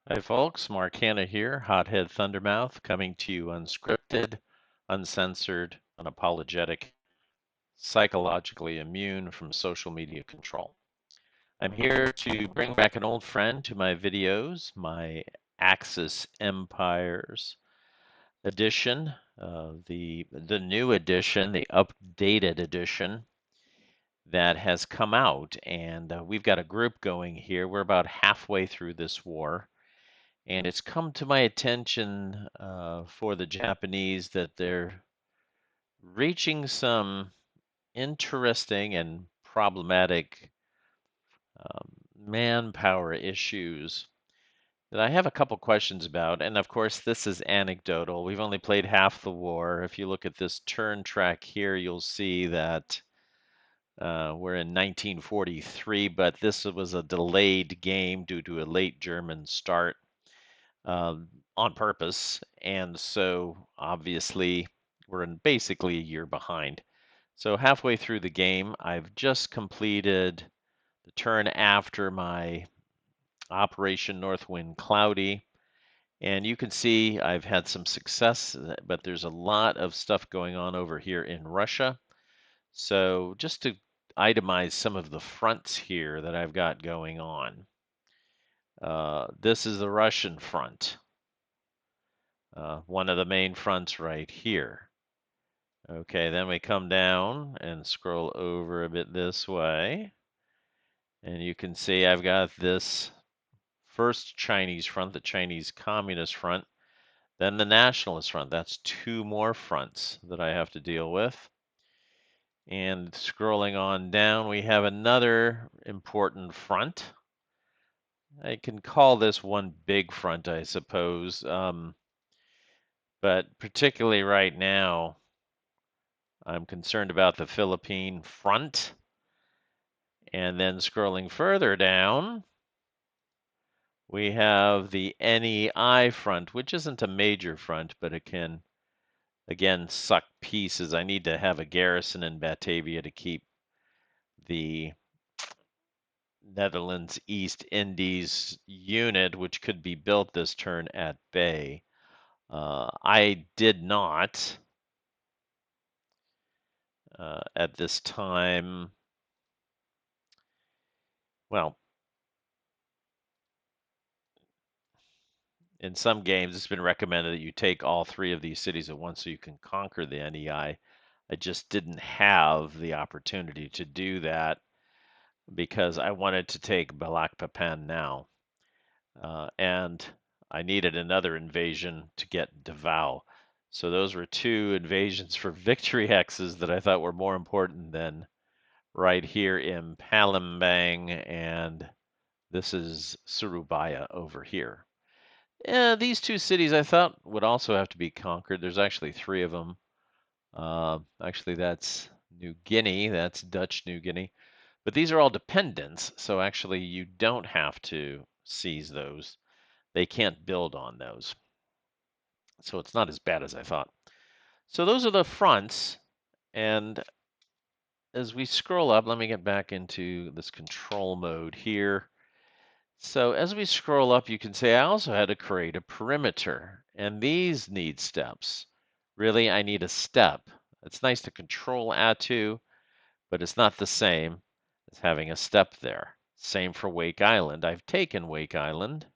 Hi folks, Mark Hanna here, Hothead Thundermouth, coming to you unscripted, uncensored, unapologetic, psychologically immune from social media control. I'm here to bring back an old friend to my videos, my Axis Empires edition, the new edition, the updated edition that has come out, and we've got a group going here. We're about halfway through this war. And it's come to my attention for the Japanese that they're reaching some interesting and problematic manpower issues that I have a couple questions about. And of course, this is anecdotal. We've only played half the war. If you look at this turn track here, you'll see that we're in 1943, but this was a delayed game due to a late German start. On purpose. And so obviously we're in basically a year behind. So halfway through the game, I've just completed the turn after my Operation Northwind Cloudy. And you can see I've had some success, but there's a lot of stuff going on over here in Russia. So just to itemize some of the fronts here that I've got going on. This is the Russian front. One of the main fronts right here. Okay, then we come down and scroll over a bit this way. And you can see I've got this first Chinese front, the Chinese Communist Front, then the Nationalist Front. That's two more fronts that I have to deal with. And scrolling on down, we have another important front. I can call this one big front, I suppose. But particularly right now, I'm concerned about the Philippine front. And then scrolling further down, we have the NEI front, which isn't a major front, but it can, again, suck pieces. I need to have a garrison in Batavia to keep the Netherlands East Indies unit, which could be built this turn, at bay. I did not at this time. Well, in some games, it's been recommended that you take all three of these cities at once so you can conquer the NEI. I just didn't have the opportunity to do that because I wanted to take Balakpapan now. And I needed another invasion to get Davao. So those were two invasions for victory hexes that I thought were more important than right here in Palembang, and this is Surabaya over here. These two cities I thought would also have to be conquered. There's actually three of them. Actually, that's New Guinea. That's Dutch New Guinea. But these are all dependents, so actually you don't have to seize those. They can't build on those. So it's not as bad as I thought. So those are the fronts. And as we scroll up, let me get back into this control mode here. So as we scroll up, you can say I also had to create a perimeter, and these need steps. Really, I need a step. It's nice to control add to, but it's not the same as having a step there. Same for Wake Island. I've taken Wake Island.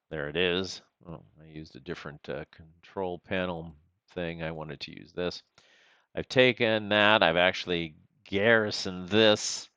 There it is. Oh, I used a different control panel thing. I wanted to use this. I've taken that. I've actually garrisoned this,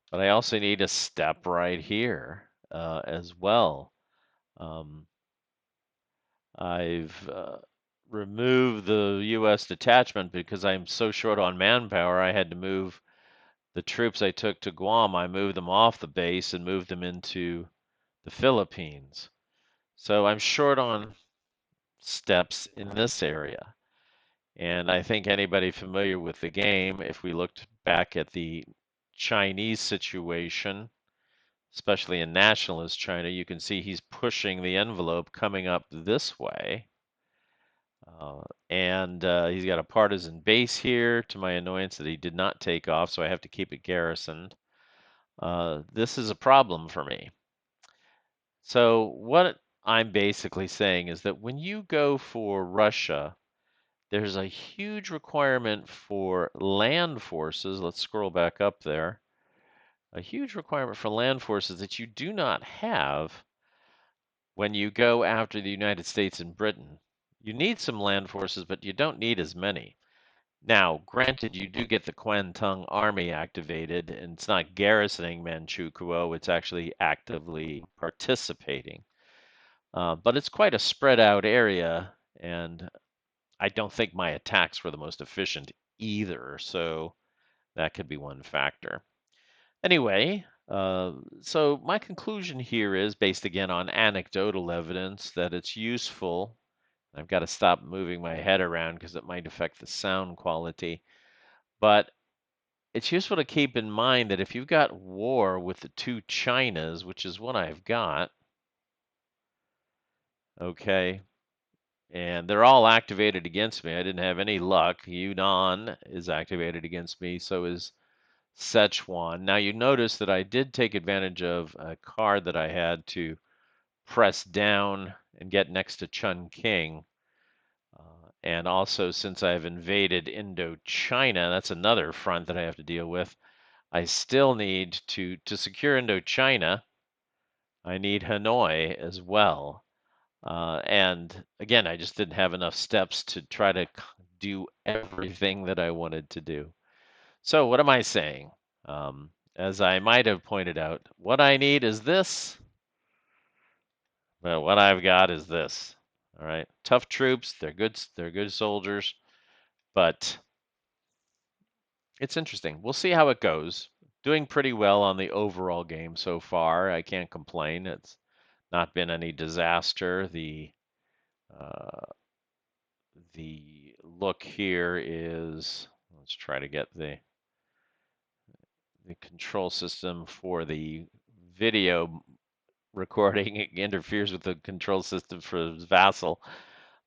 but I also need a step right here as well. I've removed the U.S. detachment because I'm so short on manpower. I had to move the troops I took to Guam. I moved them off the base and moved them into the Philippines. So I'm short on steps in this area. And I think anybody familiar with the game, if we looked back at the Chinese situation, especially in nationalist China, you can see he's pushing the envelope coming up this way. And he's got a partisan base here, to my annoyance, that he did not take off, so I have to keep it garrisoned. This is a problem for me. So what I'm basically saying is that when you go for Russia, there's a huge requirement for land forces. Let's scroll back up there. A huge requirement for land forces that you do not have when you go after the United States and Britain. You need some land forces, but you don't need as many. Now, granted, you do get the Kwantung Army activated, and it's not garrisoning Manchukuo, it's actually actively participating. But it's quite a spread out area, and I don't think my attacks were the most efficient either, so that could be one factor. Anyway, so my conclusion here is based again on anecdotal evidence that it's useful. I've got to stop moving my head around because it might affect the sound quality. But it's useful to keep in mind that if you've got war with the two Chinas, which is what I've got, okay, and they're all activated against me. I didn't have any luck. Yunnan is activated against me, so is Sichuan. Now you notice that I did take advantage of a card that I had to press down and get next to Chungking. And also, since I've invaded Indochina, that's another front that I have to deal with. I still need to secure Indochina. I need Hanoi as well. And again, I just didn't have enough steps to try to do everything that I wanted to do. So, what am I saying? As I might have pointed out, what I need is this, but what I've got is this. All right, tough troops. They're good soldiers, but it's interesting. We'll see how it goes. Doing pretty well on the overall game so far. I can't complain. It's not been any disaster. Uh, the look here is, let's try to get the control system for the video recording. It interferes with the control system for Vassal.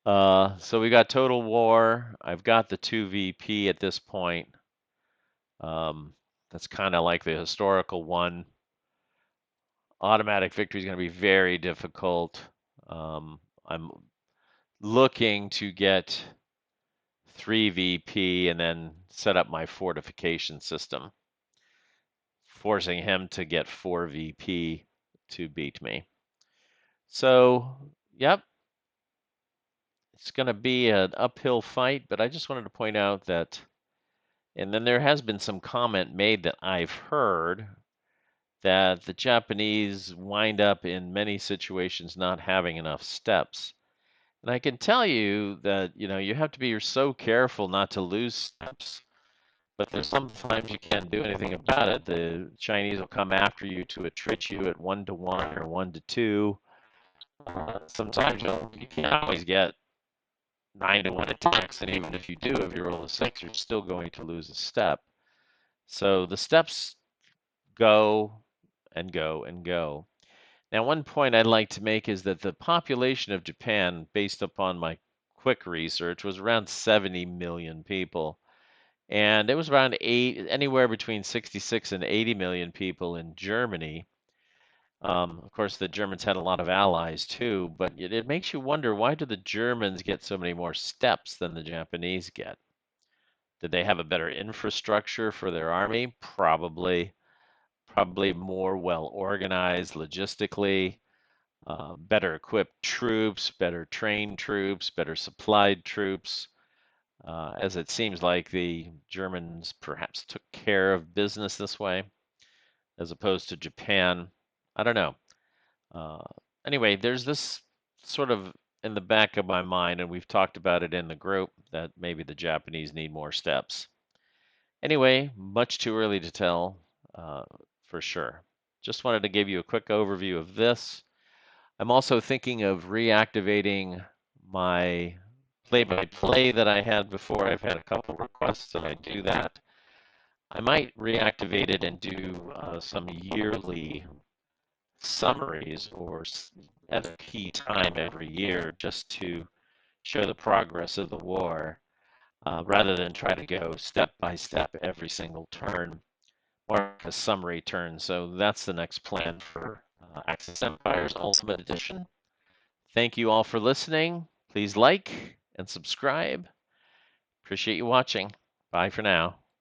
So we got total war. I've got the 2 VP at this point. That's kind of like the historical one. Automatic victory is going to be very difficult. I'm looking to get 3 VP and then set up my fortification system, forcing him to get 4 VP to beat me. So, yep, it's going to be an uphill fight, but I just wanted to point out that, and then there has been some comment made that I've heard that the Japanese wind up in many situations not having enough steps. And I can tell you that, you have to be so careful not to lose steps, but there's sometimes you can't do anything about it. The Chinese will come after you to attrit you at 1-1 or 1-2. Sometimes you can't always get 9-1 attacks, and even if you do, if you roll a 6, you're still going to lose a step. So the steps go and go and go. Now, one point I'd like to make is that the population of Japan, based upon my quick research, was around 70 million people. And it was around anywhere between 66 and 80 million people in Germany. Of course, the Germans had a lot of allies too, but it makes you wonder, why do the Germans get so many more steps than the Japanese get? Did they have a better infrastructure for their army? Probably. Probably more well organized logistically, better equipped troops, better trained troops, better supplied troops. As it seems like the Germans perhaps took care of business this way as opposed to Japan. I don't know. Uh, anyway, there's this sort of in the back of my mind, and we've talked about it in the group, that maybe the Japanese need more steps. Anyway, much too early to tell uh, for sure. Just wanted to give you a quick overview of this. I'm also thinking of reactivating my play-by-play that I had before. I've had a couple requests that I do that. I might reactivate it and do some yearly summaries or at a key time every year just to show the progress of the war rather than try to go step by step every single turn, more like a summary turn. So that's the next plan for Axis Empires Ultimate Edition. Thank you all for listening. Please like and subscribe. Appreciate you watching. Bye for now.